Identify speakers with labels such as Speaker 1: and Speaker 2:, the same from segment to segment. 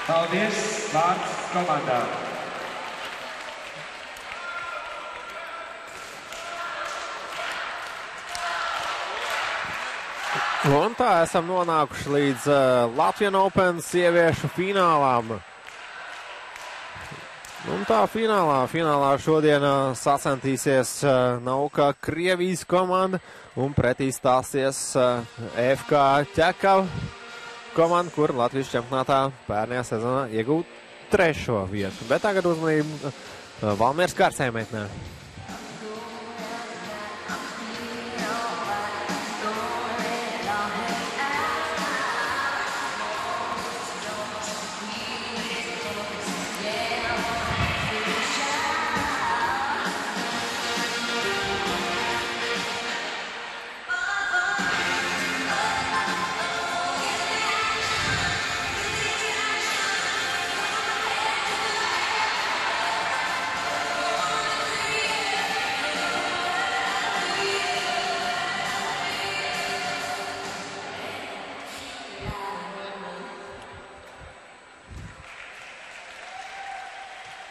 Speaker 1: Paldies, vārds komandā.
Speaker 2: Un tā esam nonākuši līdz Latvian Open sieviešu finālām. Un tā finālā šodien sacentīsies Nauka Krievijas komanda un pretī stāsies FK Ķekava komanda, kur Latvijas čempionātā pērnajā sezonā iegūt 3. vietu. Bet tagad uzmanību Valmieras Karsējmeitnē.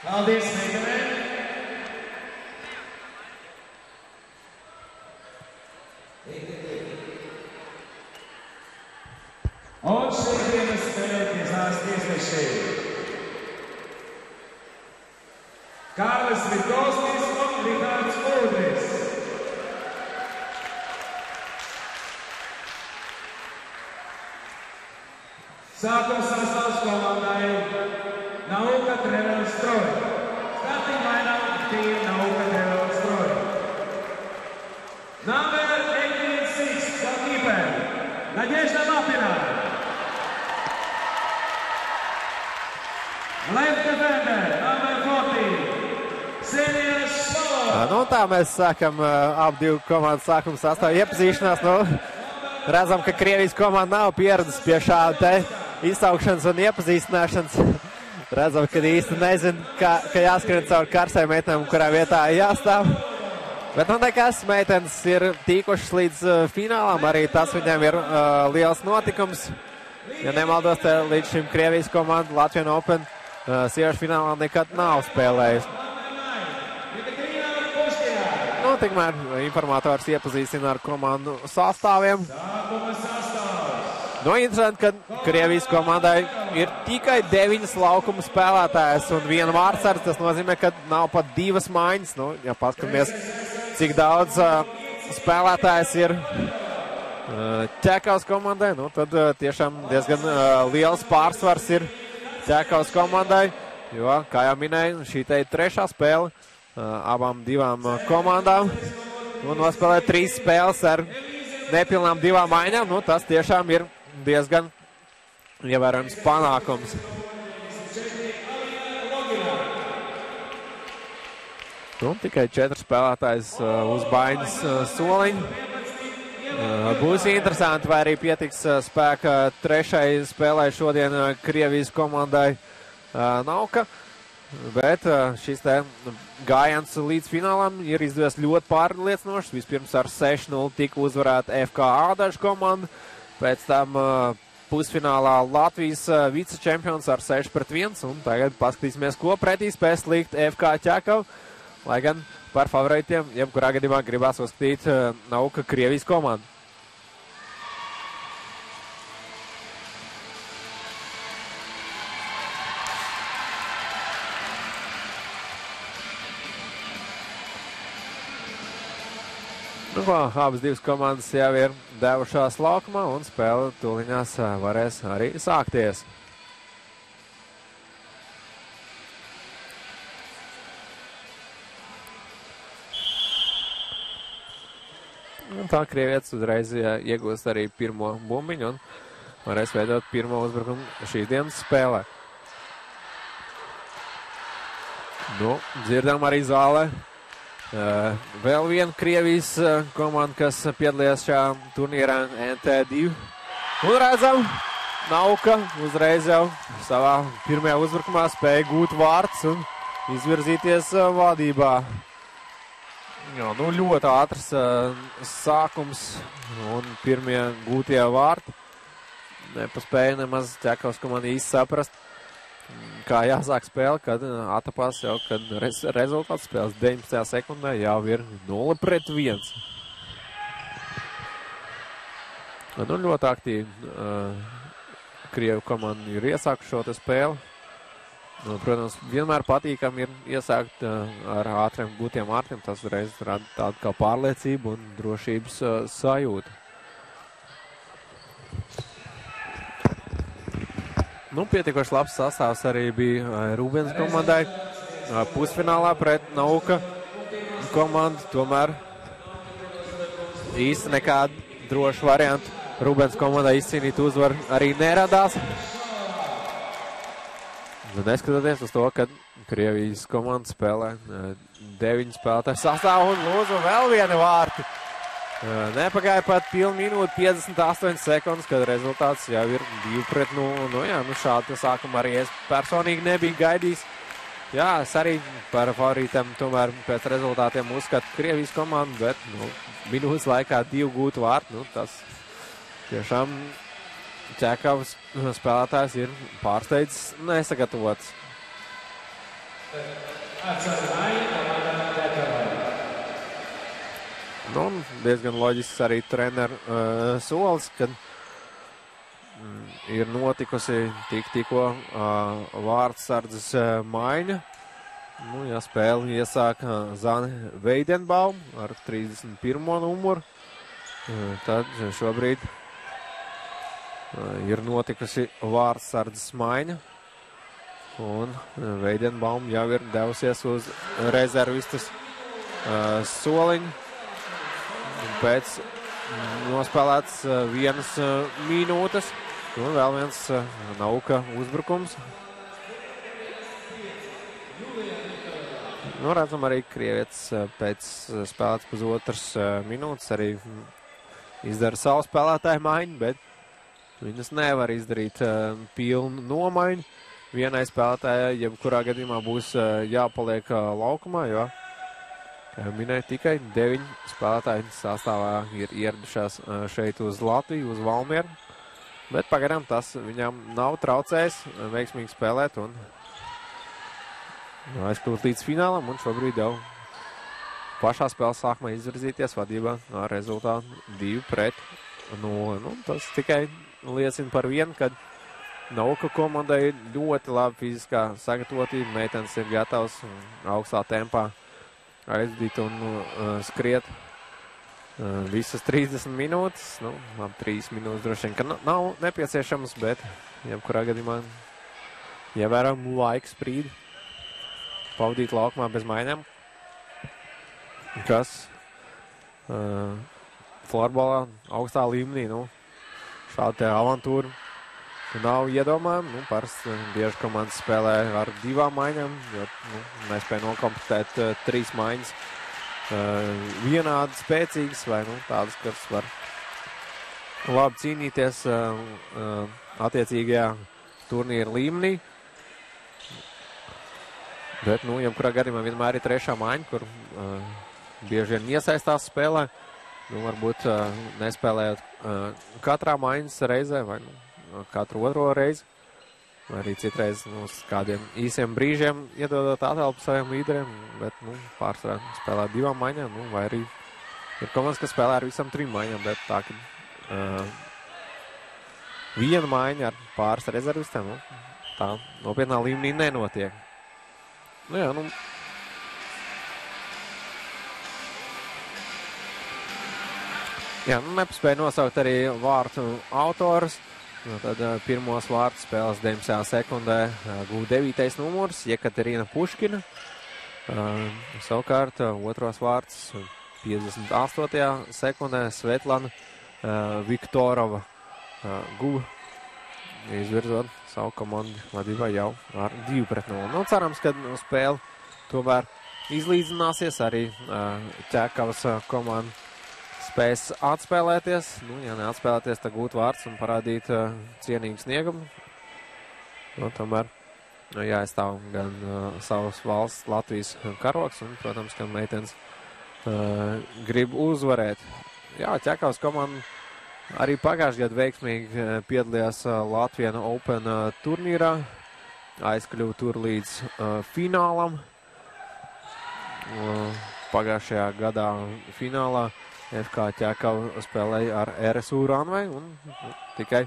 Speaker 1: Paldies, meitenēm! Un šodienas spēlēties tiesneši Kārlis Vitkovskis un Rihards Udris. Sākums sastāvs komandai Nauka Travel Stroja. Starting lineup team Nauka Travel Stroja. Number 86, goalkeeper, Nadezhda Lapina. Left defender, number 40, Ksenija Švalova.
Speaker 2: Nu, tā mēs sākam ap divu komandu sākumu sastāvu iepazīšanās. Nu, redzam, ka Krievijas komanda nav pieradusi pie šāda te izsaukšanas un iepazīstināšanas. Redzam, ka īsti nezinu, ka jāskrien caur Karsējmeitnēm, kurā vietā jāstāv. Bet nu nekas, meitenes ir tīkušas līdz finālām, arī tas viņiem ir liels notikums. Ja nemaldos, līdz šim Krievijas komanda Latvian Open sieviešu finālā nekad nav spēlējusi. Nu, tikmēr informators iepazīstina ar komandu sastāviem. Nu, interesanti, ka Krievijas komandai ir tikai 9 laukuma spēlētājas un 1 vārdsargs. Tas nozīmē, ka nav pat 2 maiņas. Nu, ja paskatāmies, cik daudz spēlētājas ir Ķekavas komandai, nu, tad tiešām diezgan liels pārsvars ir Ķekavas komandai. Jo, kā jau minēju, šī te ir 3. spēle abām 2 komandām. Un nospēlē 3 spēles ar nepilnām 2 maiņām. Nu, tas tiešām ir diezgan ievērojams panākums. Nu, tikai 4 spēlētājs uz baiņas soliņu. Būs interesanti, vai arī pietiks spēka 3. spēlē šodien Krievijas komandai Nauka. Bet šis te gājiens līdz finālam ir izdevies ļoti pārliecinošs. Vispirms ar 6-0 tika uzvarēta FK Ādažu komanda. Pēc tam pusfinālā Latvijas vicečempions ar 6-1. Un tagad paskatīsimies, ko pretī spēs likt FK Ķekava. Lai gan par favoritiem, jebkurā gadījumā gribās uzskatīt Nauka Krievijas komandu. Nu, ko, abas 2 komandas jau ir devušās laukumā un spēle tūliņās varēs arī sākties. Un tā krievietis uzreiz iegūst arī pirmo bumbiņu un varēs veidot pirmo uzbrukumu šīs dienas spēlē. Nu, dzirdam arī zālē. Vēl viena Krievijas komanda, kas piedalījās šajā turnīrā NT2. Un redzam, Nauka uzreiz jau savā pirmajā uzbrukumā spēja gūt vārds un izvirzīties vadībā. Jā, nu ļoti ātrs sākums un pirmie gūtie vārti. Nepaspēja nemaz Ķekavas komanda īsti saprast, kā jāsāk spēle, kad atapās jau, kad rezultāts spēles 19. sekundē jau ir 0-1. Nu, ļoti aktīvi Krievu komanda ir iesākuši šo te spēli. Nu, protams, vienmēr patīkam ir iesākt ar ātriem gūtiem vārtiem. Tas reiz rada tādu kā pārliecību un drošības sajūtu. Nu, pietiekoši labs sastāvs arī bija Rūbens komandai. Pusfinālā pret Nauka komandu. Tomēr īsti nekādu drošu variantu Rūbens komandai izcīnīt uzvaru arī neradās. Neskatoties uz to, ka Krievijas komanda spēlē 9 spēlētāju sastāvu un lūdzu vēl vienu vārtu. Nepagāja pat pilnu minūti 58 sekundes, kad rezultāts jau ir 2-0. Nu jā, nu šādu sākumu arī es personīgi nebiju gaidījis. Jā, es arī par favorītiem tomēr pēc rezultātiem uzskatu Krievijas komandu, bet minūtes laikā 2 gūtu vārtu, tas tiešām Čekavas spēlētājs ir pārsteidzis nesagatavots. Nu, diezgan loģisks arī treneru solis, kad ir notikusi tikko vārdsardzes maiņa. Nu, ja spēli iesāka Zane Veidenbaum ar 31. numuru, tad šobrīd ir notikusi vārdsardzes maiņa. Un Veidenbaum jau ir devusies uz rezervistas soliņu. Pēc nospēlēts 1 minūtes. Un vēl viens Nauka uzbrukums. Nu, redzam arī Krievietis pēc spēlētas pusotras minūtes arī izdara savu spēlētāju maiņu, bet viņas nevar izdarīt pilnu nomaiņu. Vienai spēlētājai, jebkurā gadījumā būs jāpaliek laukumā, jo, kā jau minēju, tikai 9 spēlētāji sastāvā ir ieradušās šeit uz Latviju, uz Valmieru. Bet pagaidām tas viņam nav traucējis veiksmīgi spēlēt un aizkļūt līdz finālam. Un šobrīd jau pašā spēles sākumā izvirzīties vadībā ar rezultātu 2-0. Nu, tas tikai liecina par vienu, kad Nauka komandai ir ļoti labi fiziskā sagatavotība. Meitenes ir gatavs augstā tempā aizdīt un skriet visas 30 minūtes. Nu, ap 3 minūtes droši vien, ka nav nepieciešams, bet jebkurā gadījumā ievērām laika sprīdi pavadīt laukumā bez maiņām, kas florbolā augstā līmenī, šāda te avantūra nav iedomājama. Parasti bieži komandas spēlē ar 2 maiņām, jo nespēja nokomplektēt 3 maiņas vienādi spēcīgas vai tādas, kas var labi cīnīties attiecīgajā turnīra līmenī. Bet, jebkurā gadījumā vienmēr ir 3. maiņa, kur bieži vien iesaistās spēlē. Varbūt nespēlējot katrā maiņas reizē vai katru otro reizi. Vai arī citreiz uz kādiem īsiem brīžiem iedodot atelpu saviem līderiem, bet pārsvarā spēlē 2 maiņām, vai arī ir komandas, kas spēlē ar visam 3 maiņām, bet tā, ka 1 maiņa ar pāris rezervistiem, tā nopietnā līmenī nenotiek. Nepaspēja nosaukt arī vārtu autorus. Tad pirmos vārtus spēles 19. sekundē gūda 9. numurs Jekaterina Puškina. Savukārt otros vārtus 58. sekundē Svetlana Viktorova guva, izvirzot savu komandu vadībā jau ar 2-0. Cerams, ka spēle tomēr izlīdzināsies, arī Čekavas komanda spēs atspēlēties. Ja neatspēlēties, tad gūt vārds un parādīt cienīgu sniegumu. Tomēr jāaizstāv gan savas valsts Latvijas karogs un, protams, ka meitenes grib uzvarēt. Jā, Čekavas komanda arī pagājušajā gadā veiksmīgi piedalījās Latvijas Open turnīrā. aizkļuva tur līdz finālam. Pagājušajā gadā finālā FK Ķekava spēlēja ar RSU Runway un tikai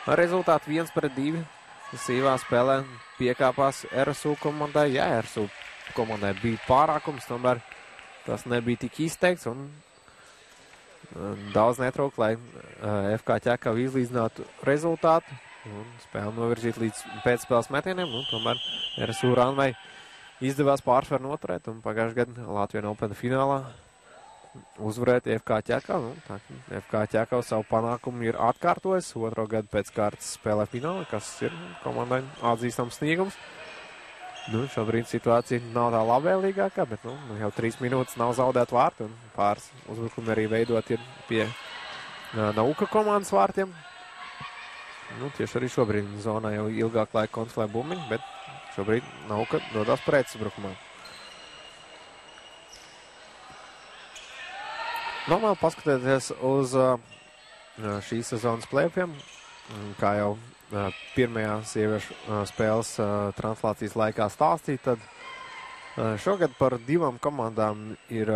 Speaker 2: ar rezultātu 1-2 sīvā spēlē piekāpās RSU komandai. Jā, RSU komandai bija pārākums, tomēr tas nebija tik izteikts un daudz netrūk, lai FK Ķekava izlīdzinātu rezultātu un spēli novirzīt līdz pēcspēles metieniem, un tomēr RSU Runway izdevās pārsvaru noturēt, un pagājušajā gadā Latvijas Open finālā uzvarēt FK Ķekava. FK Ķekava savu panākumu ir atkārtojis, otro gadu pēc kārtas spēlē finālā, kas ir komandai atzīstams sniegums. Šobrīd situācija nav tā labvēlīgākā, bet jau 3 minūtes nav zaudēt vārtu, un pāris uzbrukumi arī veidot ir pie Nauka komandas vārtiem. Tieši arī šobrīd zonā jau ilgāk laika kontrolē bumbiņu, bet šobrīd Nauka dodās pretuzbrukumā. Vēl paskatieties uz šīs sezonas plēpiem, kā jau pirmajā sieviešu spēles translācijas laikā stāstīja, tad šogad par 2 komandām ir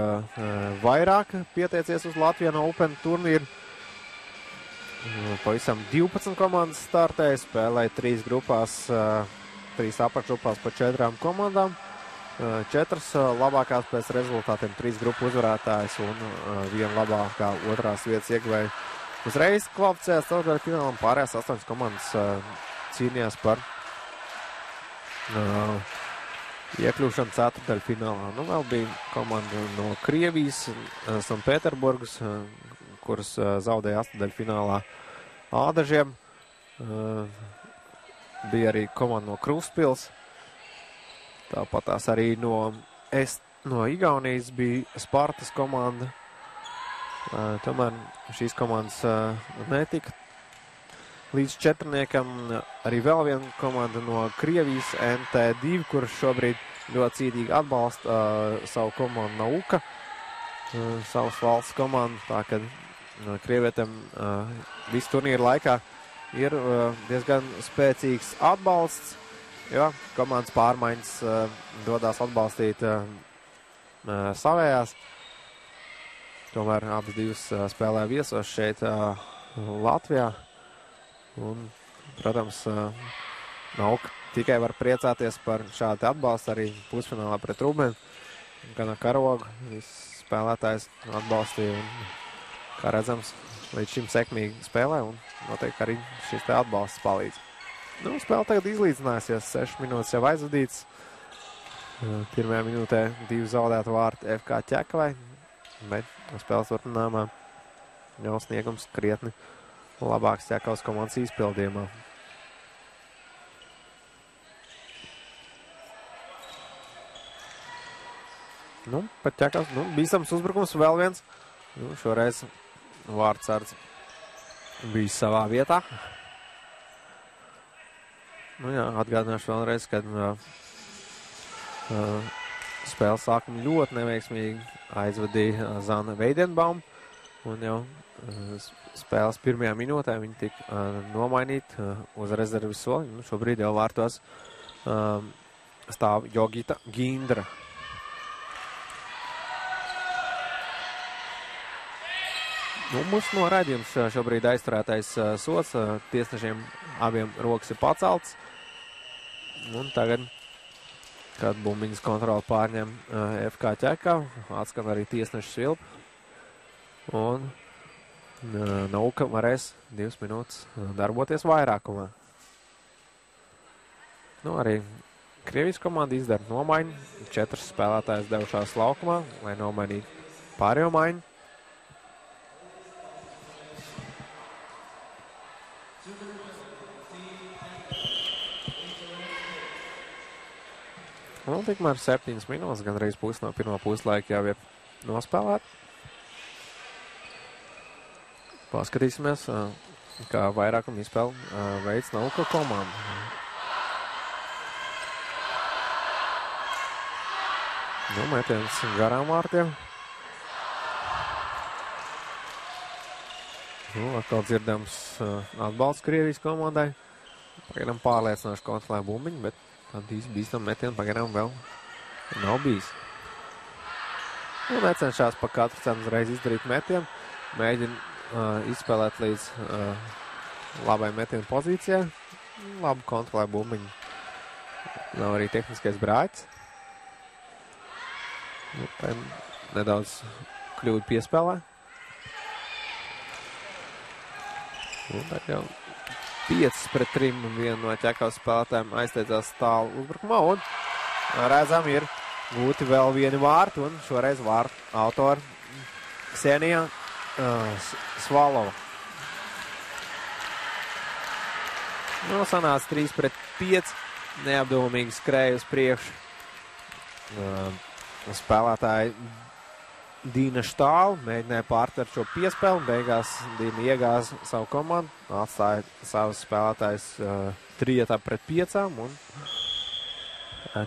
Speaker 2: vairāk pieteicies uz Latvijas Open turnīru. Pavisam 12 komandas startēja, spēlēja 3 grupās, 3 apakšgrupās pa 4 komandām. 4 labākās pēc rezultātiem, 3 grupu uzvarētājs un 1 labākā otrās vietas ieguvēja uzreiz kvalificējās ceturtdaļfinālam. Pārējās 8 komandas cīnījās par iekļūšanu ceturtdaļfinālā. Vēl bija komanda no Krievijas, Sanpēterburgas, kuras zaudēja astotdaļfinālā Ādažiem. Bija arī komanda no Krustpils. Tāpat tās arī no Igaunijas bija Spartas komanda. Tomēr šīs komandas netika līdz 4. Arī vēl viena komanda no Krievijas, NT2, kuras šobrīd ļoti cītīgi atbalsta savu komandu Nauka, savas valsts komandu. Tā ka krievietiem visu turnīru laikā ir diezgan spēcīgs atbalsts, jo komandas pārmaiņas dodās atbalstīt savējās. Tomēr abas divas spēlē viesos šeit Latvijā. Un, protams, Nauka tikai var priecāties par šādu atbalstu arī pusfinālā pret Rūbeni. Gan ar karogu viss spēlētājs atbalstīja un, kā redzams, līdz šim sekmīgi spēlē un noteikti arī šis te atbalsts palīdz. Spēle tagad izlīdzinājusies, 6 minūtes jau aizvadīts. Pirmajā minūtē 2 zaudētu vārti FK Ķekavai, bet spēles turpinājumā jau sniegums krietni labāks Ķekavas komandas izpildījumā. Pat Ķekavas, bīstams uzbrukums vēl viens. Šoreiz vārdsargs bija savā vietā. Atgādināšu vēlreiz, kad spēles sākumu ļoti neveiksmīgi aizvadīja Zana Veidenbaum. Un jau spēles pirmajā minūtē viņi tika nomainīti uz rezervi soli. Šobrīd jau vārtos stāv Jogita Gindra. Mūsu noraidījums šobrīd aizturētais sots. Tiesnešiem abiem rokas ir pacelts. Un tagad, kad bumbiņas kontroli pārņem FK Ķekava, atskan arī tiesnešu svilpi. Un Nauka varēs 2 minūtes darboties vairākumā. Arī Krievijas komanda izdara nomaiņu. 4 spēlētājs devušās laukumā, lai nomainītu pārējo maiņu. Tikmēr 7 minūtes, gan reiz pusi no pirmā puslaika jau ir nospēlēt. Paskatīsimies, kā vairākumu izspēli veids Nauka komanda. Metiens garām vārtiem. Atkal dzirdams atbalsts Krievijas komandai. Pagaidām pārliecinoši kontrolē bumbiņu, bet Tad īsti bīstam metienu pagaidām vēl nav bijis. Un necenšās pa katru cenu uzreiz izdarīt metienu. Mēģina izspēlēt līdz labai metienu pozīcijai. Labi kontrolē bumbiņu. Nav arī tehniskais brāķis. Nedaudz kļūdu piespēlē. Un tad jau 5-3 un viena no Ķekavas spēlētājiem aizsteidzās tālu uzbrukumā. Un redzam, ir gūti vēl vieni vārti, un šoreiz vārtu autori Ksenija Svalova. Nu, sanāca 3-5, neapdomīgi skrēja uz priekšu. Spēlētāji Dīna Štāla mēģināja pārtvert šo piespēli, beigās Dīna iegāza savu komandu, atstāja savus spēlētājus 3-5, un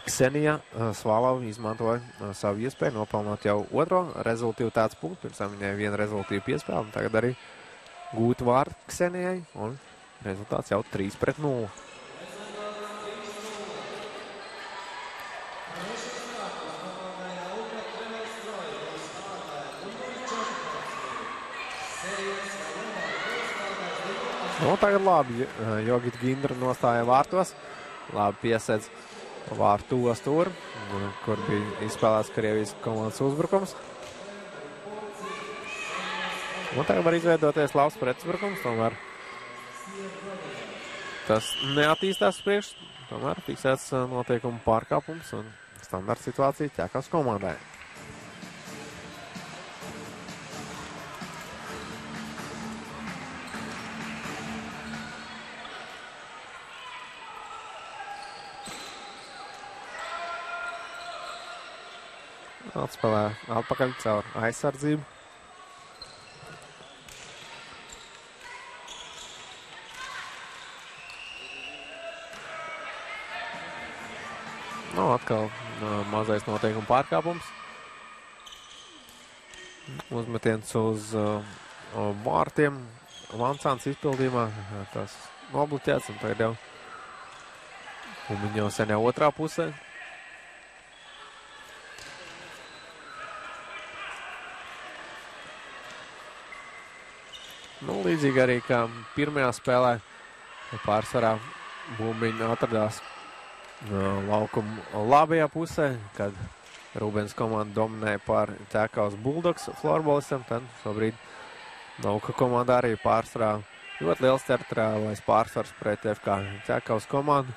Speaker 2: Ksenija Svalova izmantoja savu iespēju nopelnot jau otro rezultīvitātes punktu, pirms tam viņai viena rezultīva piespēle, un tagad arī gūti vārti Ksenijai, un rezultāts jau 3-0. Nu, tagad labi, Jogita Gindra nostāja vārtos, labi piesedz vārtu stūri, kur bija izspēlēts Krievijas komandas uzbrukums. Un tagad var izveidoties labs pretuzbrukums, tomēr tas neattīstās priekš, tomēr fiksēts noteikumu pārkāpums un standarta situācija Ķekavas komandai. Atspēlē atpakaļ caur aizsardzību. Nu, atkal mazais noteikuma pārkāpums. Uzmetiens uz vārtiem. Vancāns izpildījumā. Tas nobloķēts un tagad jau. Un viņi jau sen jau otrā pusē. Nu, līdzīgi arī, kā pirmajā spēlē pārsvarā bumbiņa atradās laukuma labajā pusē, kad Rūbens komanda dominēja pār Ķekavas Bulldogs florbolistam, tad šobrīd Nauka komanda arī pārsvarā ļoti liels teritoriālais pārsvars pret FK Ķekavas komandu.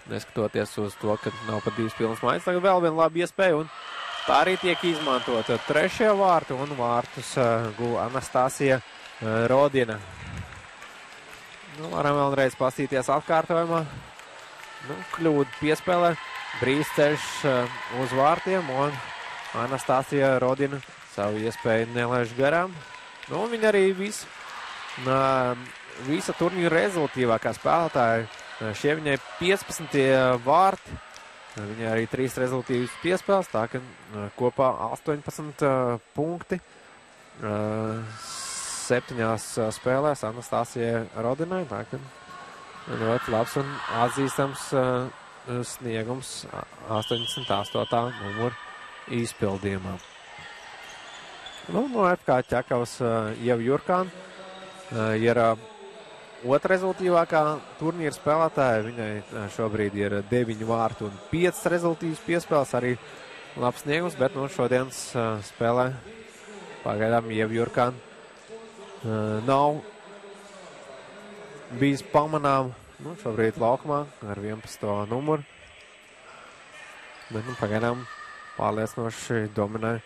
Speaker 2: Neskatoties uz to, ka nav pat divas pilnas maiņas, tagad vēl viena laba iespēja, un tā arī tiek izmantota trešie vārti, un vārtus guva Anastasija Rodina. Nu, varam vēlreiz pastīties atkārtojumā. Nu, kļūda piespēlē, brīvs ceļš uz vārtiem, un Anastasija Rodina savu iespēju nelaiž garām. Nu, viņa arī visa turnīra rezultīvākā spēlētāja. Šie viņai 15 vārti, viņai arī 3 rezultīvas piespēles, tā ka kopā 18 punkti. 7 spēlēs Anastasijai Rodinai, tā ka ļoti labs un atzīstams sniegums 88. numuru izpildījumā. Nu, no FK Ķekavas Ieva Jurkāna ir otra rezultīvākā turnīra spēlētāja. Viņai šobrīd ir 9 vārtu un 5 rezultīvas piespēles, arī labs sniegums, bet no šodienas spēlē pagaidām Ieva Jurkāna nav bijis pamanām, nu, šobrīd laukumā ar 11. numuru. Bet, nu, pagaidām pārliecinoši dominē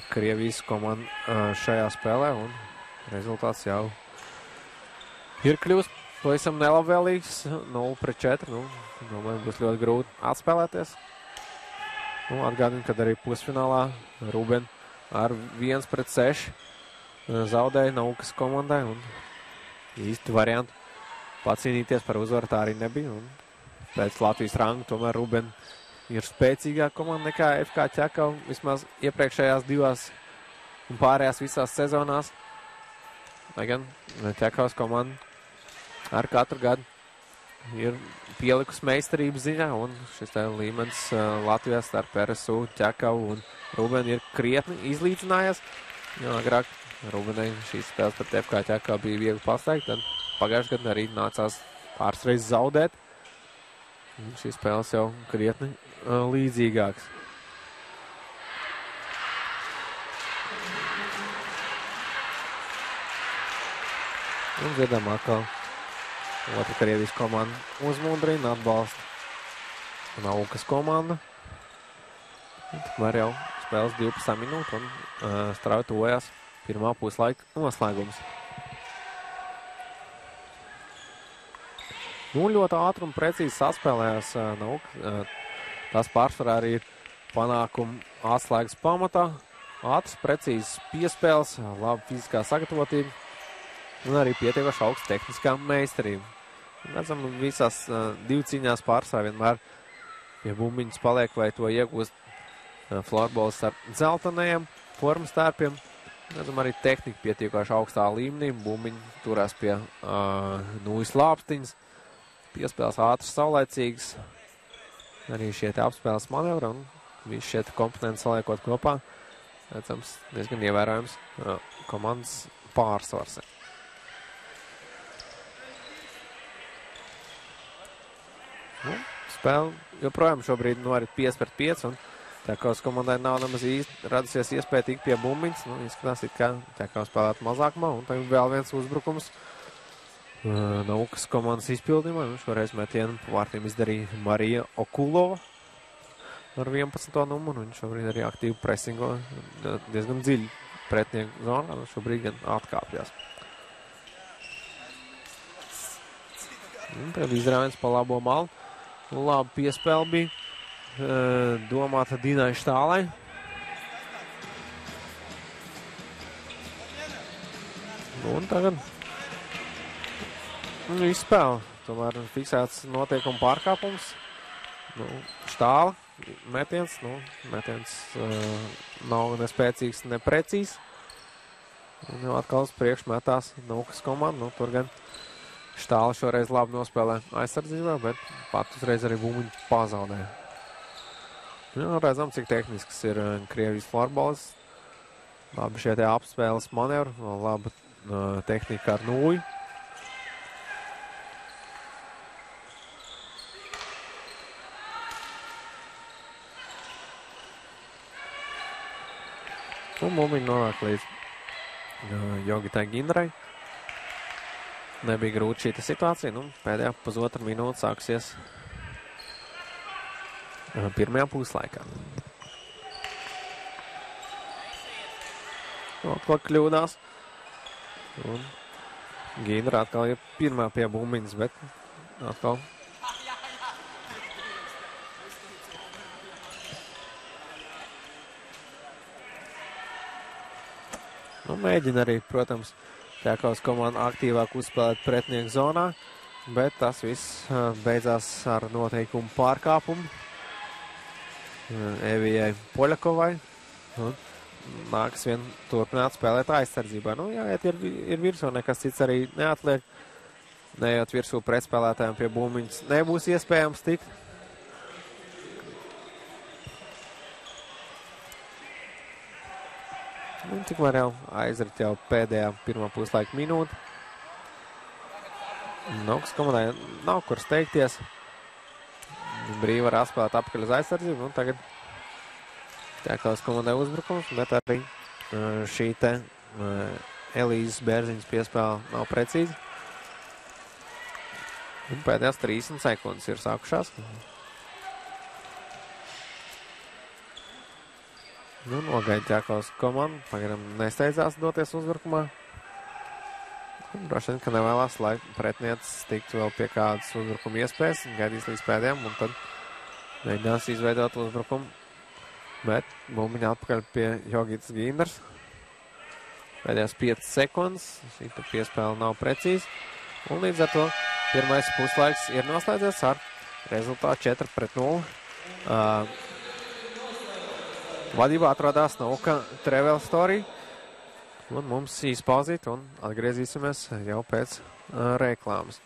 Speaker 2: Krievijas komanda šajā spēlē, un rezultāts jau ir kļūst pavisam nelabvēlīgs, 0-4, nu, domāju, būs ļoti grūti atspēlēties. Nu, atgādinu, kad arī pusfinālā Rūben ar 1-6 zaudēja Naukas komandai, un īsti variantu pacīnīties par uzvaru tā arī nebija, un pēc Latvijas rangu tomēr Rūben ir spēcīgāka komanda nekā FK Ķekava, vismaz iepriekšējās divās un pārējās visās sezonās. Lai gan Ķekavas komanda ar katru gadu ir pielikus meistarības ziņā, un šis tā līmenis Latvijā starp RSU, Ķekavu un Rubeni ir krietni izlīdzinājies. Jo agrāk Rubenei šīs spēles pret FK Ķekavu bija viegli pasteigt, tad pagājušajā gadā arī nācās pāris reizes zaudēt. Šīs spēles jau krietni līdzīgāks. Un dzirdam atkal otra Krievijas komanda uzmundrina, atbalsta Naukas komanda. Tikmēr jau spēles 12 minūte un strauji tuvojās pirmā puslaika noslēgums. Nu, ļoti ātri un precīzi saspēlējās Nauka. Tās pārsvarā arī ir panākumu atslēgas pamatā. Ātrs, precīzes piespēles, laba fiziskā sagatavotība un arī pietiekoši augsta tehniskā meistarība. Redzam, visās divu cīņās pārsvarā vienmēr pie bumbiņas paliek vai to iegūst florbols ar dzeltenajiem formas tērpiem. Redzam, arī tehnika pietiekoši augstā līmenī. Bumbiņi turās pie nūjas lāpstiņas. Piespēles ātras, saulaicīgas. Arī šie te apspēles manevri un visi šie te komponenti saliekot kopā. Redzams, diezgan ievērojams komandas pārsvars. Nu, spēle joprojām šobrīd norit 5-5 un Ķekavas komandai nav nemaz īsti radusies iespēja tikt pie bumbiņas. Nu, izskatās, it kā Ķekavas spēlēt mazākumā un tagad vēl viens uzbrukums Naukas komandas izpildījumā. Šoreiz metienu pa vārtiem izdarīja Marija Okulova ar 11. numuru. Viņš šobrīd arī aktīvi presingo diezgan dziļi pretnieku zonā. Šobrīd gan atkāpjās. Tagad izrāviens pa labo malu. Labi piespēle bija domāta Dinai Štālai. Un tagad izspēle. Tomēr fiksēts notiekuma pārkāpums. Štāla metiens. Metiens nav nespēcīgs, neprecīzs. Un jau atkal uz priekšu metās Naukas komanda. Tur gan Štāla šoreiz labi nospēlē aizsardzībā, bet pat uzreiz arī bumbiņu pazaudē. Redzam, cik tehnisks ir Krievijas florbols. Labi šie te apspēles manevri, laba tehnika ar nūju. Un bumbiņu nonāk līdz Jogitai Gindarai. Nebija grūti šī situācija. Pēdējā pusotra minūte sāksies pirmajā puslaikā. Atkal kļūdās. Un Gindra atkal ir pirmā pie bumbiņas, bet atkal mēģina arī, protams, Ķekavas komanda aktīvāk uzspēlēt pretnieku zonā, bet tas viss beidzās ar noteikumu pārkāpumu Evijai Poļakovai. Nākas vien turpināt spēlēt aizsardzībā. Jāiet ir virsū, nekas cits arī neatliek. Nejot virsū pretspēlētājiem pie bumbiņas nebūs iespējams tikt. Tikmēr jau aizrit jau pēdējā pirmā puslaika minūte. Naukas komandai nav kur steigties. Brīvi var atspēlēt apakaļ uz aizsardzību. Tagad Ķekavas komandai uzbrukums, bet arī šī te Elīzes Bērziņas piespēle nav precīzi. Un pēdējās 30 sekundes ir sākušās. Nogaida Ķekavas komanda. Pagaidām nesteidzās doties uzbrukumā. Droši vien, ka nevēlās, lai pretniecis tiktu vēl pie kādas uzbrukuma iespējas. Gaidīs līdz pēdējām un tad mēģinās izveidot uzbrukumu. Bet bumbiņa atpakaļ pie Jogitas Gindars. Pēdējās 5 sekundes. Šī piespēle nav precīzi. Un līdz ar to pirmais puslaiks ir noslēdzies ar rezultātu 4-0. Vadībā atrodās Nauka Travel Story. Un mums īsti pauzīt un atgriezīsimies jau pēc reklāmas.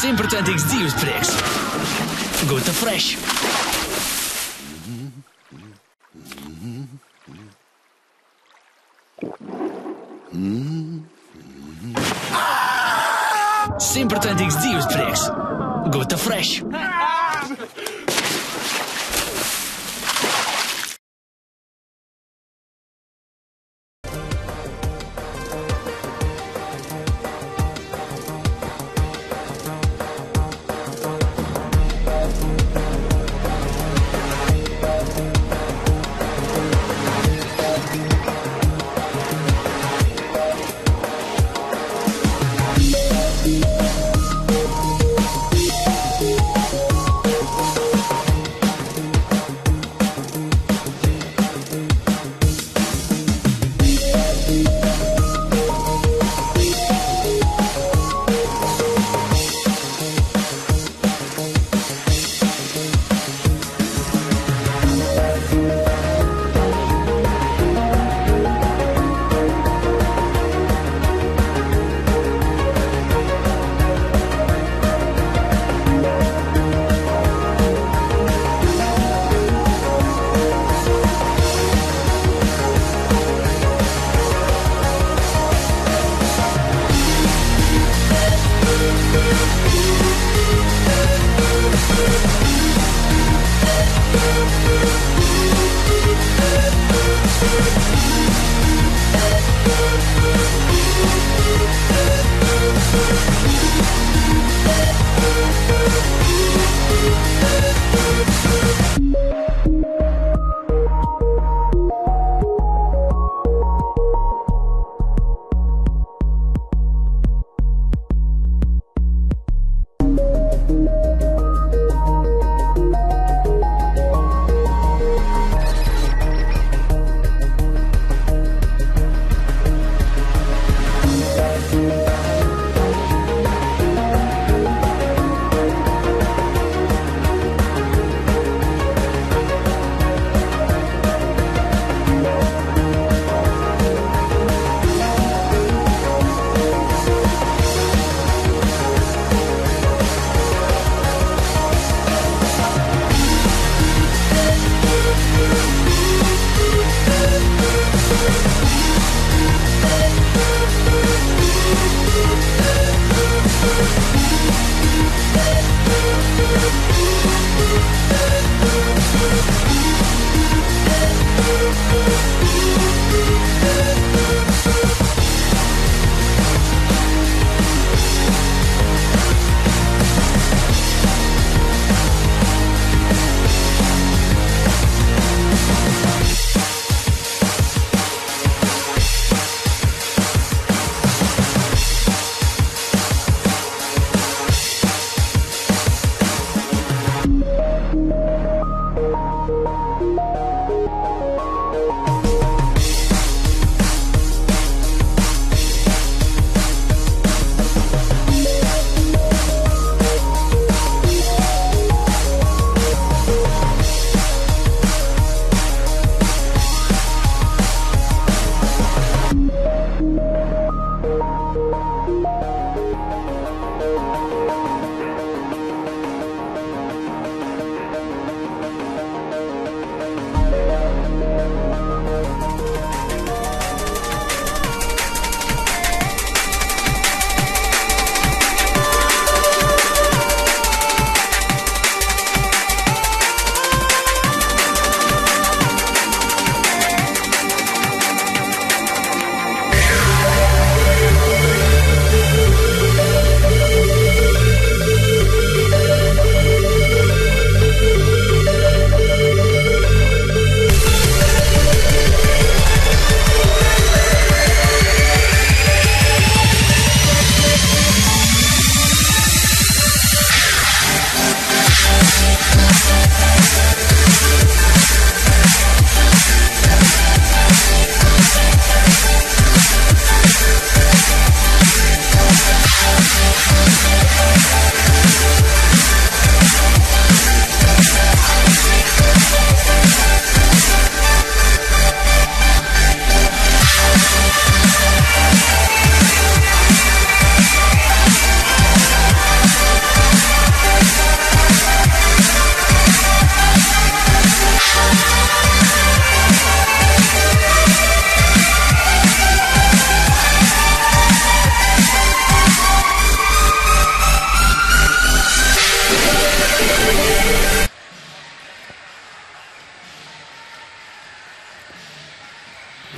Speaker 3: Simtprocentīgs dzīvesprieks. Gūta fresh. Simtprocentīgs dzīvesprieks. Gūta fresh.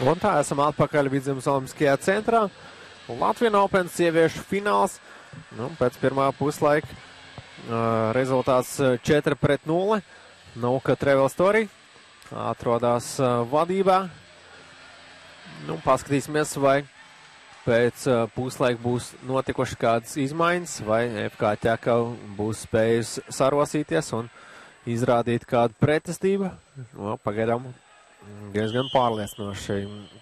Speaker 2: Un tā esam atpakaļ Vidzemes Olimpiskajā centrā. Latvijas Open sieviešu fināls. Nu, pēc pirmā puslaika rezultāts 4-0. Nauka Travel-Story atrodas vadībā. Nu, paskatīsimies, vai pēc puslaika būs notikuši kādas izmaiņas, vai FK Ķekava būs spējusi sarosīties un izrādīt kādu pretestību. No, pagaidām diezgan pārliecinoši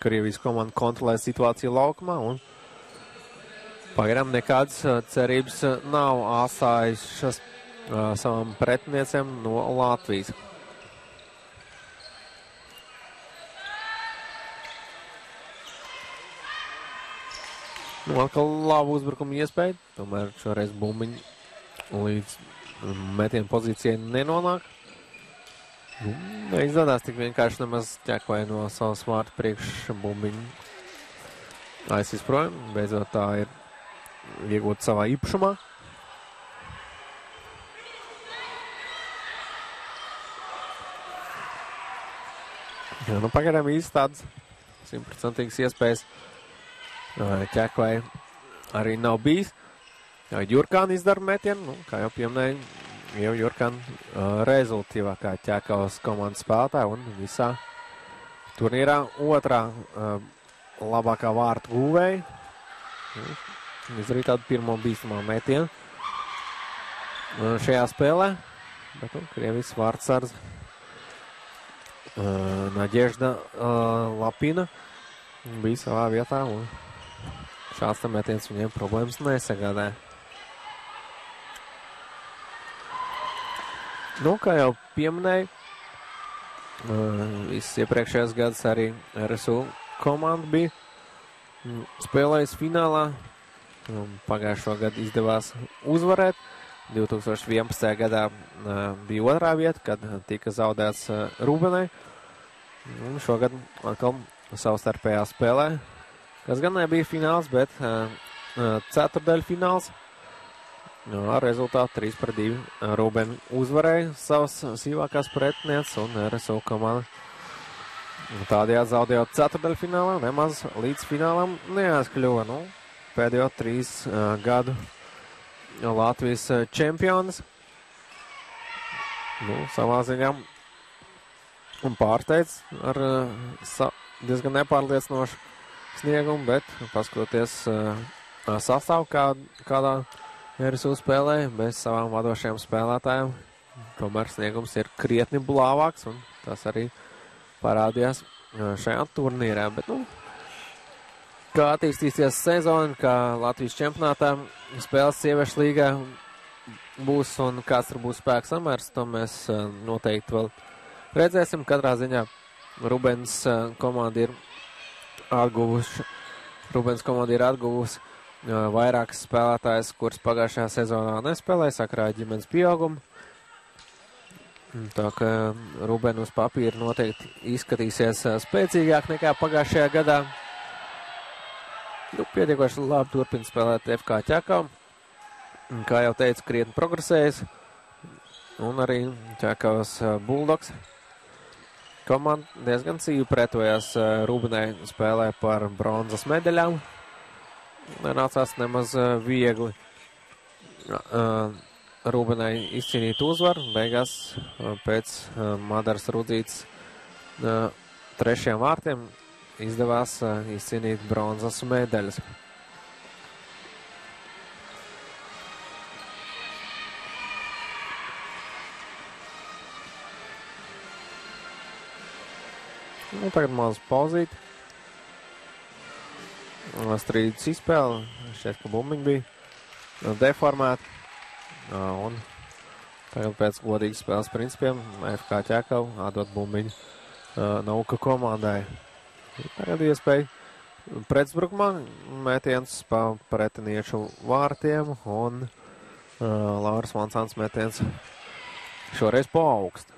Speaker 2: Krievijas komanda kontrolē situāciju laukumā un pagaidām nekādas cerības nav āsājušas savam pretiniecēm no Latvijas. Nu, atkal labu uzbrukumu iespēju, tomēr šoreiz bumbiņu līdz metienu pozīcijai nenonāk. Neizdodas tik vienkārši nemaz Ķekavai no savas vārta priekš bumbiņu aizsīs projām. Beidzot tā ir iegūta savā īpašumā. Jā, nu pagaidām īsti tādas 100% iespējas Ķekavai arī nav bijis. Jurkāna izdara metienu, nu, kā jau pieminēju, jau Jurkāna rezultīvākā Ķekavas komandas spēlētāja un visā turnīrā otrā labākā vārtu guvēja. Izdarīja tādu pirmo bīstamā metienu šajā spēlē, bet Krievijas vārtsargs Nadežda Lapina bija savā vietā un šāds metiens viņiem problēmas nesagādē. Nu, kā jau pieminēju, visas iepriekšējās gadas arī RSU komanda bija spēlējusi finālā. Pagājušo gadu izdevās uzvarēt. 2011. gadā bija otrā vieta, kad tika zaudēts Rūbenai. Un šogad atkal savstarpējā spēlē, kas gan nebija fināls, bet ceturtdaļu fināls. Ar rezultātu 3-2 Rūbeni uzvarēja savas sīvākās pretinieces un RSU komanda tādējādi zaudējot ceturtdaļu finālā, nemaz līdz finālam neaizkļuva. Nu, pēdējo 3 gadu Latvijas čempionis. Nu, savā ziņā un pārsteidz ar diezgan nepārliecinošu sniegumu, bet paskatoties sastāvu, kādā RSU spēlē bez savām vadošajām spēlētājiem, tomēr sniegums ir krietni blāvāks, un tas arī parādījās šajā turnīrā. Bet, nu, kā attīstīsies sezona, kā Latvijas čempionātā spēles sieviešu līgā būs un kāds tur būs spēks samērs, to mēs noteikti vēl redzēsim. Katrā ziņā Rūbens komanda ir atguvusi vairākas spēlētājas, kuras pagājušajā sezonā nespēlēja sakarā ģimenes pieaugumu. Tā ka Rūbeni uz papīra noteikti izskatīsies spēcīgāk nekā pagājušajā gadā. Nu, pietiekoši labi turpina spēlēt FK Ķekava. Kā jau teicu, krietni progresējas. Un arī Ķekavas Bulldogs komanda diezgan cīvi pretojās Rūbenai spēlē par bronzas medaļām. Nenācās nemaz viegli Rūbenai izcīnīt uzvaru. Beigās pēc Madaras Rudzītes 3 vārtiem izdevās izcīnīt bronzas medaļas. Nu, tagad maz pauzīt. Strīdus izspēle. Šķiet, ka bumbiņi bija deformēti. Un tagad pēc godīgas spēles principiem FK Ķekava atdot bumbiņu Nauka komandai. Tagad iespēja pretuzbrukumā metiens pa pretiniešu vārtiem un Lauras Vansāns metiens šoreiz pa augstu.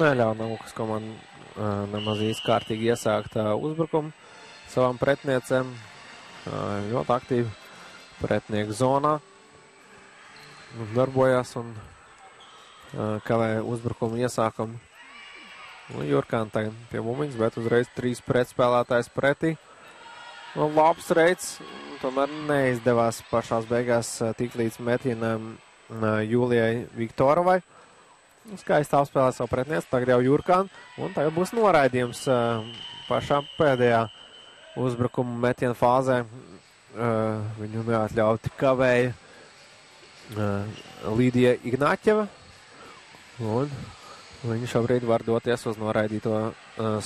Speaker 2: Neļauj Naukas komanda nemaz īsti kārtīgi iesākt uzbrukumu savām pretiniecēm. Ļoti aktīvi pretinieku zonā. Darbojās un kavē uzbrukumu iesākumu. Jurkāna tagad pie bumbiņas, bet uzreiz 3 pretspēlētājs pretī. Labs reids, tomēr neizdevās pašās beigās tik līdz metienam Jūlijai Viktorovai. Skaisti apspēlē savu pretinieci, tagad jau Jurkāna, un tagad būs noraidījums pašā pēdējā uzbrukuma metiena fāzē. Viņu neatļauti kavēja Līdija Ignaķeva, un viņi šobrīd var doties uz noraidīto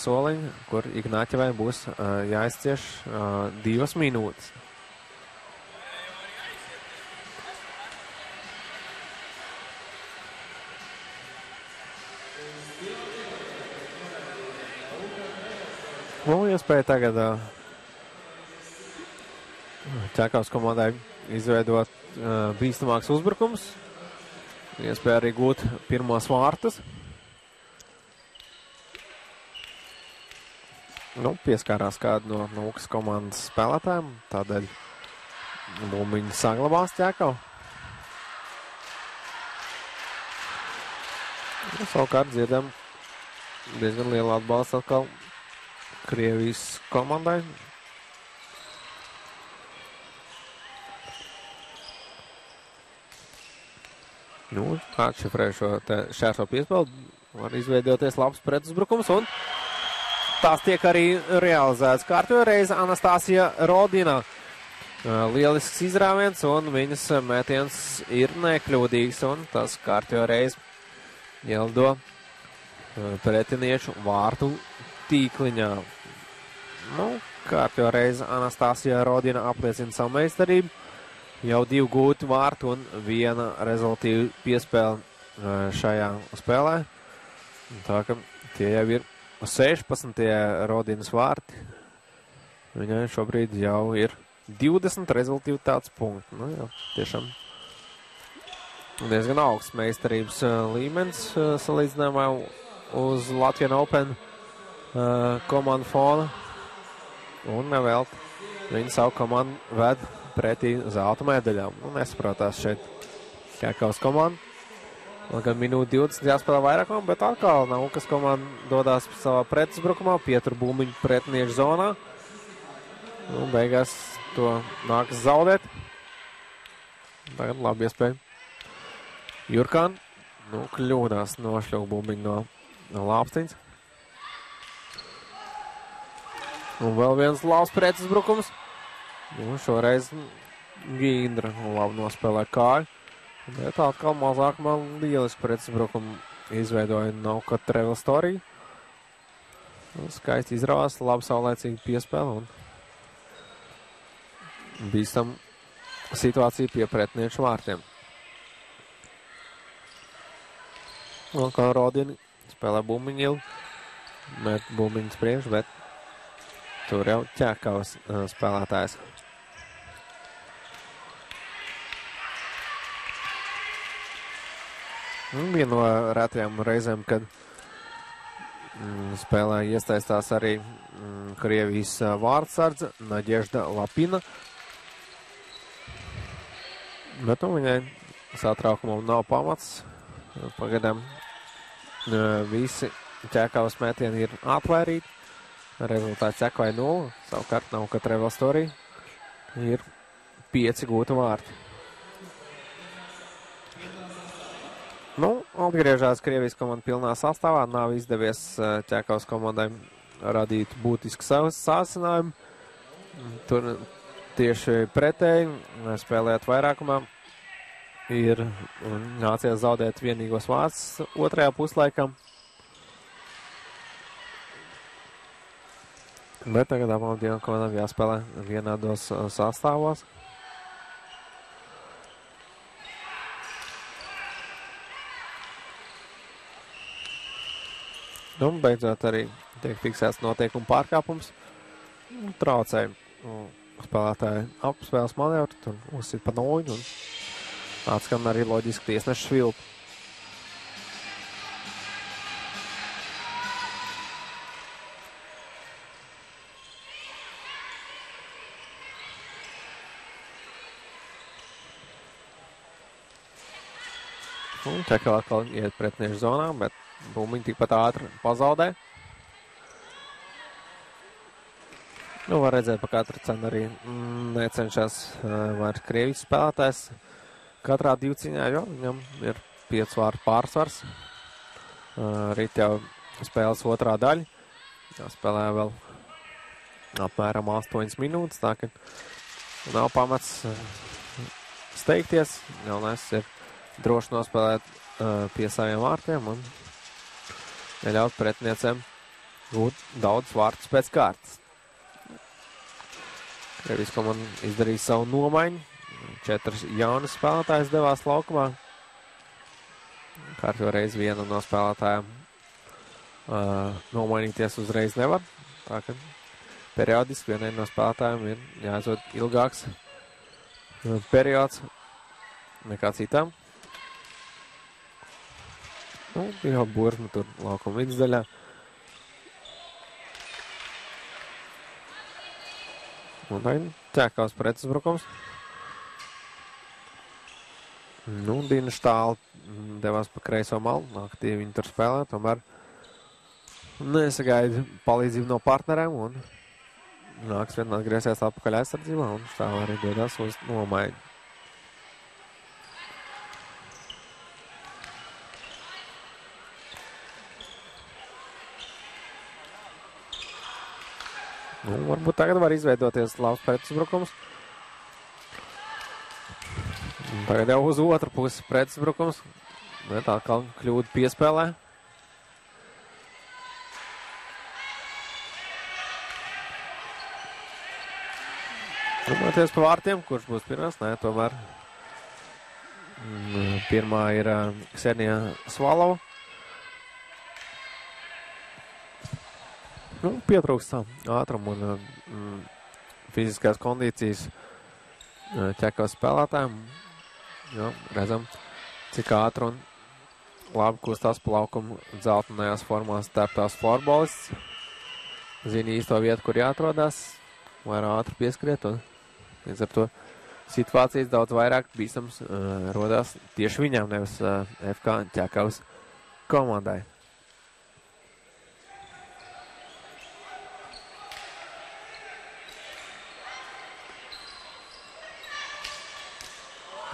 Speaker 2: soliņu, kur Ignaķevai būs jāizcieš 2 minūtes. Iespēja tagad Ķekavas komandai izveidot bīstamāks uzbrukums. Iespēja arī gūt pirmos vārtus. Pieskārās kādu no Nūkas komandas spēlētājiem, tādēļ bumbiņu saglabās Ķekava. Savukārt dzirdam diezgan lielu atbalstu atkal Krievijas komandai. Atšifrē šo šērso piespēli, var izveidoties labs pretuzbrukums, un tās tiek arī realizēts. Kārtojo reizi Anastasija Rodina. Lielisks izrāviens, un viņas metiens ir nekļūdīgs, un tas kārtojo reizi ielido pretiniešu vārtu tīkliņā. Kārtojo reizi Anastasija Rodina apliecina savu meistarību. Jau 2 gūti vārti un 1 rezultīva piespēle šajā spēlē. Tā ka tie jau ir 16. Rodinas vārti. Viņai šobrīd jau ir 20 rezultīvitātes punkti. Jau tiešām diezgan augsts meistarības līmenis salīdzinājumā uz Latvian Open komandu fona. Un nevēl viņi savu komandu ved pretī zelta medaļām. Nesaprotās šeit Ķekavas komanda. Gan minūti 20 jāspēlē vairākam, bet atkal Nūkas komanda dodās savā pretuzbrukumā, pietur bumbiņu pretiniešu zonā. Beigās to nākas zaudēt. Tagad labi iespēja. Jurkāna kļūdās nošļauj bumbiņu no lāpstiņas. Un vēl viens labs pretuzbrukums. Šoreiz Gīndra labi nospēlē kāju. Bet atkal mazāk man lieliski pretuzbrukumu izveidoja Nauka Travel Story. Skaisti izrāvās, labi saulēcīgi piespēle un bīstam situācija pie pretiniešu vārtiem. Un kā Rodini spēlē bumbiņu ilgi, met bumbiņas priekš, bet tur jau Ķekavas spēlētājs. Viena no retajām reizēm, kad spēlē iesaistās arī Krievijas vārdsardze Nadežda Lapina. Bet viņai satraukumam nav pamats. Pagaidām visi Ķekavas metieni ir atvērīti. Rezultāts Ķekavai 0. Savukārt Nauka Travel Story ir 5 gūti vārti. Atgriežās Krievijas komanda pilnā sastāvā. Nav izdevies Ķekavas komandai radīt būtisku sāsinājumu. Tur tieši pretēji, spēlējot vairākumā, ir nācies zaudēt vienīgos vārtus otrajā puslaikā. Bet tagad abām divām komandām jāspēlē vienādos sastāvos. Beidzot arī tiek fiksēts noteikumu pārkāpums. Traucēja spēlētāji apspēles manevru, tur uzsit pa noņu un atskan arī loģiski tiesnešu švilpu. Un Čekava atkal iet pretiniešu zonā, bet bumbiņi tikpat ātri pazaudē. Nu, var redzēt, pa katru cenu arī necenšas vairs Krievijas spēlētājs katrā divciņā, jo viņam ir 5 vārtu pārsvars. Rīt jau spēles otrā daļa. Spēlē vēl apmēram 8 minūtes, tā ka nav pamats steigties. Galvenais ir droši nospēlēt pie saviem vārtiem un neļaut pretiniecēm gūt daudz vārtus pēc kārtas. Krievijas komanda izdarīja savu nomaiņu. 4 jaunas spēlētājas devās laukumā. Kārtjo reiz viena no spēlētājiem nomainīties uzreiz nevar. Tā ka periodiski vienai no spēlētājiem ir jāaizved ilgāks periods nekā citām. Nu, jau Bursma tur laukuma vidusdaļā. Un tagad Čekavas pretuzbrukums. Nu, Dina Štāla devās pa kreiso malu. Aktīvi viņi tur spēlē, tomēr nesagaida palīdzību no partneriem un nāks vien atgriezies atpakaļ aizsardzībā un Štāla arī dodās uz nomaiņu. Nu, varbūt tagad var izveidoties labs pretuzbrukums. Tagad jau uz otru pusi pretuzbrukums. Bet atkal kļūda piespēlē. Runāties pa vārtiem, kurš būs pirmās? Nē, tomēr pirmā ir Ksenija Svalova. Nu, pietrūkst ātrumu un fiziskās kondīcijas Čekavas spēlētājiem. Jo, redzam, cik ātri un labi kustās pa laukumu dzeltenajās formās tērptās florbolists. Zina īsto vietu, kur jāatrodās, var ātri pieskriet un līdz ar to situācijas daudz vairāk bīstams rodās tieši viņām, nevis FK Čekavas komandai.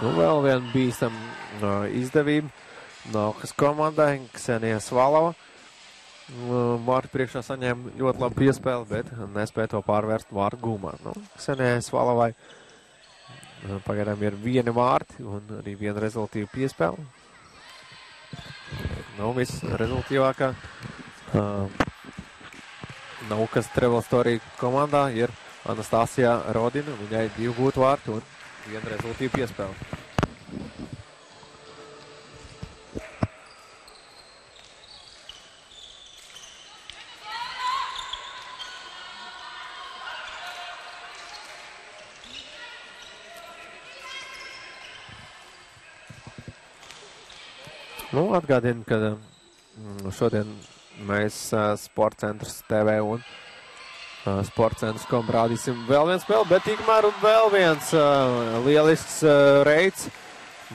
Speaker 2: Nu, vēl viena bīstama izdevība Naukas komandai, Ksenija Svalova. Vārtu priekšā saņēma ļoti labu piespēli, bet nespēja to pārvērst vārtu gumā. Nu, Ksenijai Svalovai pagaidām ir 1 vārti un arī 1 rezultīva piespēle. Nav viss rezultīvākā. Naukas Travel Story komandā ir Anastasija Rodina, viņai 2 gūtu vārtu un 1 rezultīva piespēle. Nu, atgādinu, ka šodien mēs Sportcentrs TV un Sportcentrs.com rādīsim vēl vienu spēli, bet tikmēr vēl viens lielisks reids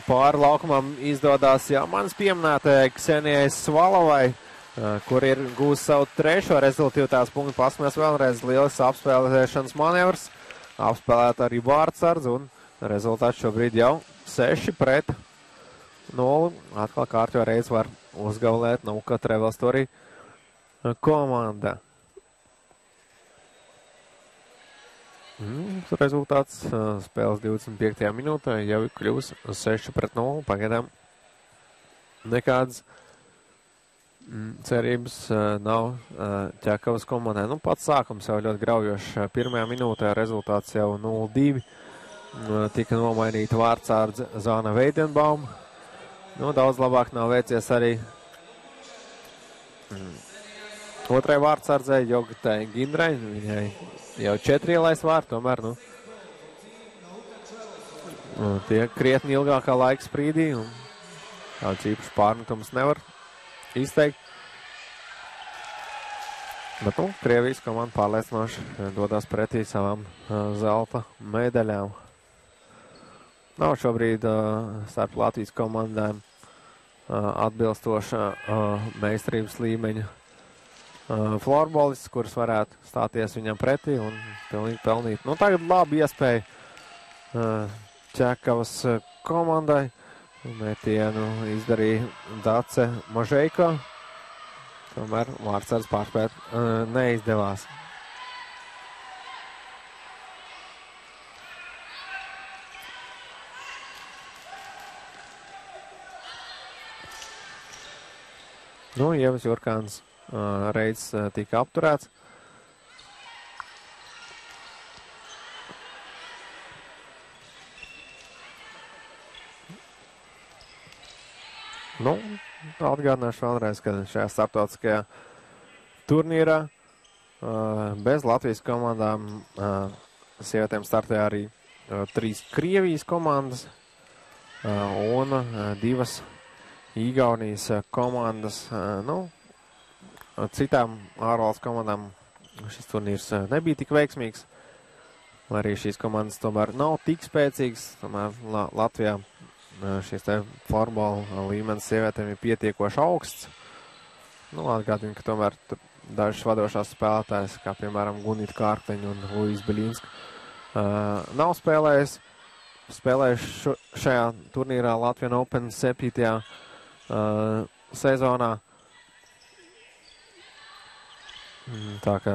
Speaker 2: pāri laukumam izdodās jau manis pieminētajai Ksenijai Svalovai, kur ir gūs savu 3. rezultīvās punktu pasmēs vēlreiz lielisks apspēlēšanas manevrs, apspēlēt arī vārdsardz un rezultāts šobrīd jau 6-0. Atkal kārtjo reiz var uzgaulēt Nauka Travel Story komanda. Rezultāts spēles 25. minūtē jau ir kļūs 6-0. Pagaidām nekādas cerības nav Čekavas komandai. Nu, pats sākums jau ļoti graujošs. 1. minūtē rezultāts jau 0-2. Tika nomainīta vārdsārdze Zāna Veidenbauma. Nu, daudz labāk nav veicies arī otrai vārdsardzei Jogatai Gindrai. Viņai jau 4 ielaist vārti, tomēr, tie krietni ilgākā laika sprīdī un tāds īpašs pārmetums nevar izteikt. Bet, Krievijas komanda pārliecinoši dodās pretī savām zelta medaļām. Nav šobrīd starp Latvijas komandām atbilstoša meistarības līmeņa florbolists, kurus varētu stāties viņam pretī un pilnīgi pelnīt. Nu, tagad labi iespēja Čekavas komandai. Metienu izdarīja Dace Mažeiko. Tomēr Vārtsargs pārspēt neizdevās. Nu, Ievas Jurkāns reiz tika apturēts. Nu, atgādināšu vēlreiz, ka šajā starptautiskajā turnīrā bez Latvijas komandām sievietēm startē arī 3 Krievijas komandas un 2 Igaunijas komandas. Nu, citām ārvalstu komandām šis turnīrs nebija tik veiksmīgs, lai arī šīs komandas tomēr nav tik spēcīgas. Tomēr Latvijā šīs te florbola līmenis sievietēm ir pietiekoši augsts. Nu, atgādinu, ka tomēr dažas vadošās spēlētājas, kā piemēram Gunita Kārkteņa un Luisa Beļinska, nav spēlējuši šajā turnīrā Latvian Open 7. Sezonā. Tā kā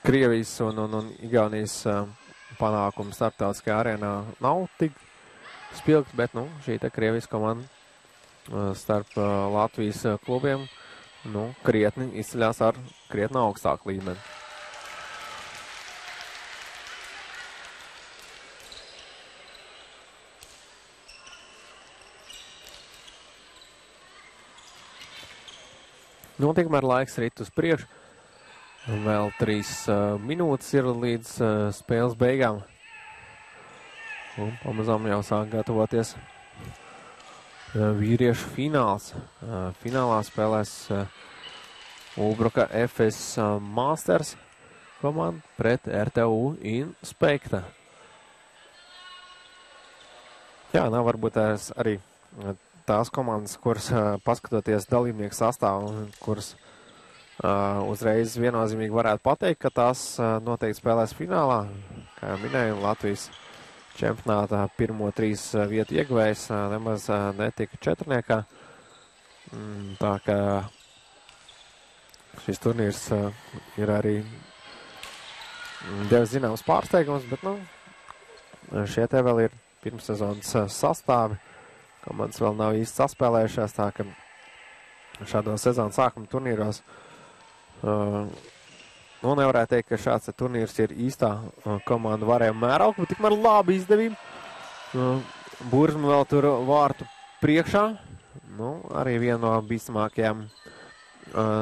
Speaker 2: Krievijas un Igaunijas panākumi starptautiskajā arēnā nav tik spilgti, bet nu, šī te Krievijas komanda starp Latvijas klubiem krietni izceļās ar krietni augstāku līmeni. Nu, tikmēr laiks rit uz priekšu. Vēl 3 minūtes ir līdz spēles beigām. Un pamazām jau sāk gatavoties vīriešu fināls. Finālā spēlēs Ulbruka FS Masters komanda pret RTU Inspekta. Jā, varbūt arī tās komandas, kuras paskatoties dalībnieku sastāvu, kuras uzreiz viennozīmīgi varētu pateikt, ka tās noteikti spēlēs finālā. Kā jau minēju, Latvijas čempionātā pirmo 3 vietu ieguvējs nemaz netika četrniekā. Tā kā šis turnīrs ir arī devis zināms pārsteigums, bet šie te vēl ir pirmssezonas sastāvi. Komandas vēl nav īsti saspēlējušās, tā ka šādos sezonas sākuma turnīros nevarētu teikt, ka šāds turnīrs ir īstā komanda varējuma mērauga, bet tikmēr labi izdevība. Burzma vēl tur vārtu priekšā. Arī viena no bīstamākajām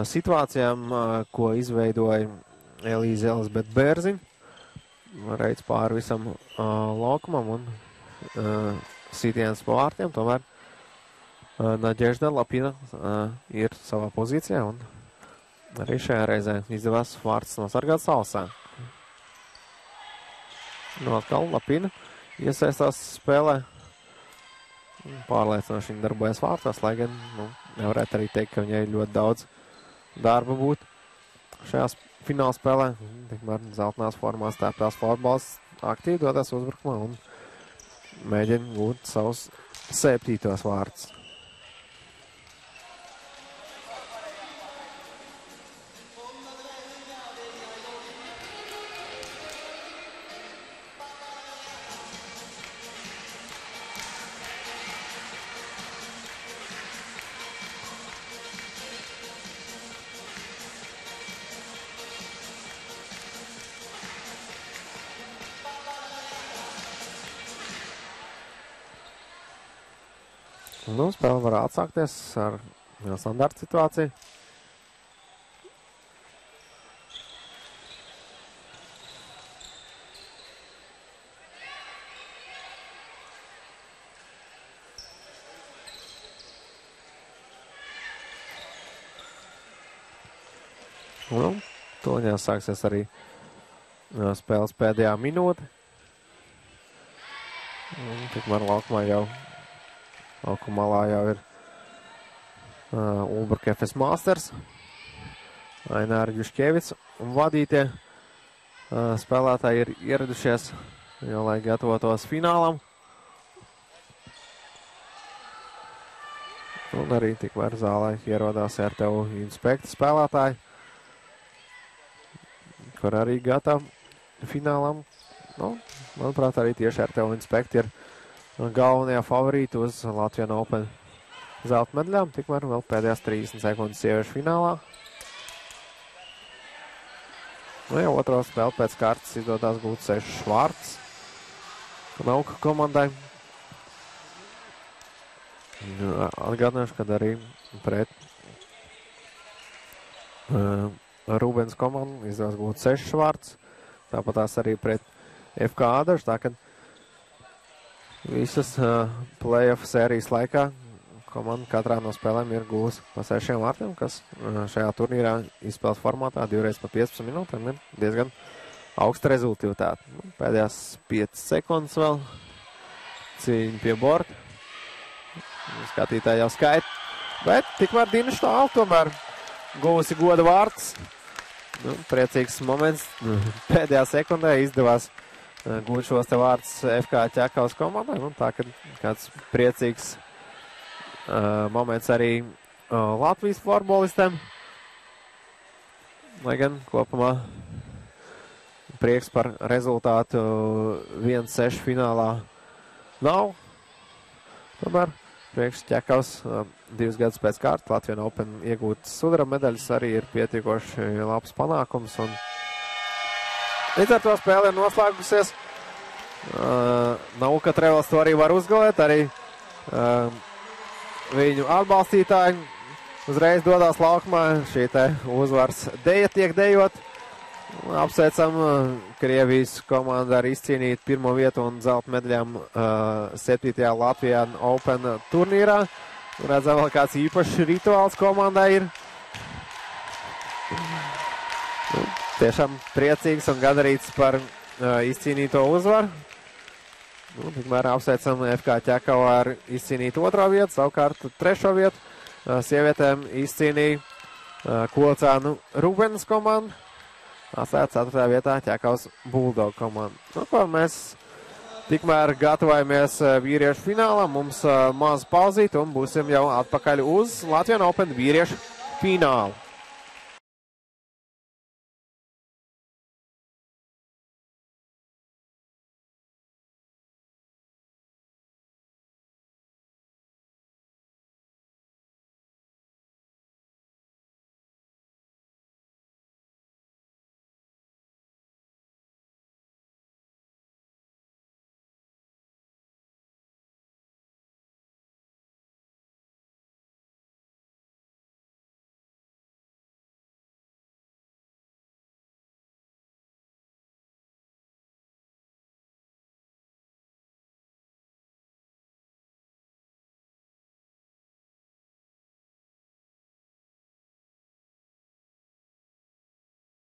Speaker 2: situācijām, ko izveidoja Elīze Elizabete Bērziņa. Reiz pāri visam laukumam un sitiens pa vārtiem, tomēr Nadežda Lapina ir savā pozīcijā un arī šajā reizē izdevās vārts nosargāt sausā. Atkal Lapina iesaistās spēlē. Pārliecinoši viņa darbojas vārtos, lai gan nevarētu arī teikt, ka viņai ļoti daudz darba būtu šajā fināla spēlē. Tikmēr zeltnās formās tērptās florbols aktīvi dodas uzbrukumā un mēģina gūt savus 7. vārtus. Spēle var atsākties ar standarta situāciju. Tūlīt sāksies arī spēles pēdējā minūte. Tikmēr laukumā jau Lauku malā jau ir Ulbruk FS Masters, Aināra Juškevics un vadītie spēlētāji ir ieradušies, jau lai gatavotos finālam. Un arī tikmēr zālē ierodās RTU Inspekta spēlētāji, kur arī gatavi finālam. Nu, manuprāt, arī tieši RTU Inspekta ir galvenie favorīti uz Latvian Open zelta medaļām. Tikmēr vēl pēdējās 30 sekundes sieviešu finālā. Nu, jau otro spēli pēc kārtas izdodās gūt 6 vārtus Nauka komandai. Atgādināšu, kad arī pret Rūbens komandu izdevās gūt 6 vārtus. Tāpat tās arī pret FK Ādažu, tā kad visas play-off sērijas laikā komanda katrā no spēlēm ir gūs pa 6 vārtiem, kas šajā turnīrā izspēles formātā 2 pa 15 minūtēm ir diezgan augsta rezultātāte. Pēdējās 5 sekundes vēl cīņa pie borta. Skatītāji jau skaita, bet tikmēr Dina Štāla tomēr gūsi goda vārtus. Priecīgs moments. Pēdējā sekundē izdevās gūt šos te vārtus FK Ķekavas komandai. Tā, kad kāds priecīgs moments arī Latvijas florbolistiem. Lai gan kopumā prieks par rezultātu 1-6 finālā nav. Tomēr priekš Ķekavas 2 gadus pēc kārtas Latvian Open iegūtas sudraba medaļas arī ir pietiekoši labs panākums. Un līdz ar to spēle ir noslēgusies. Nauka Trevels to arī var uzgalēt. Arī viņu atbalstītāji uzreiz dodās laukumā. Šī te uzvars deja tiek dejot. Apsveicam Krievijas komandu ar izcīnīt pirmo vietu un zelta medaļām 7. Latvian Open turnīrā. Redzam, vēl kāds īpašs rituāls komandai ir. Tiešām priecīgs un gandarīts par izcīnīto uzvaru. Tikmēr apsveicam FK Ķekavu ar izcīnīt 2. vietu, savukārt 3. vietu. Sievietēm izcīnīja Kolcānu Rūbenes komandu. Atstājot 4. vietā Ķekavas Bulldog komandu. Mēs tikmēr gatavojamies vīriešu finālā. Mums maz pauzīt un būsim jau atpakaļ uz Latvian Open vīriešu finālu.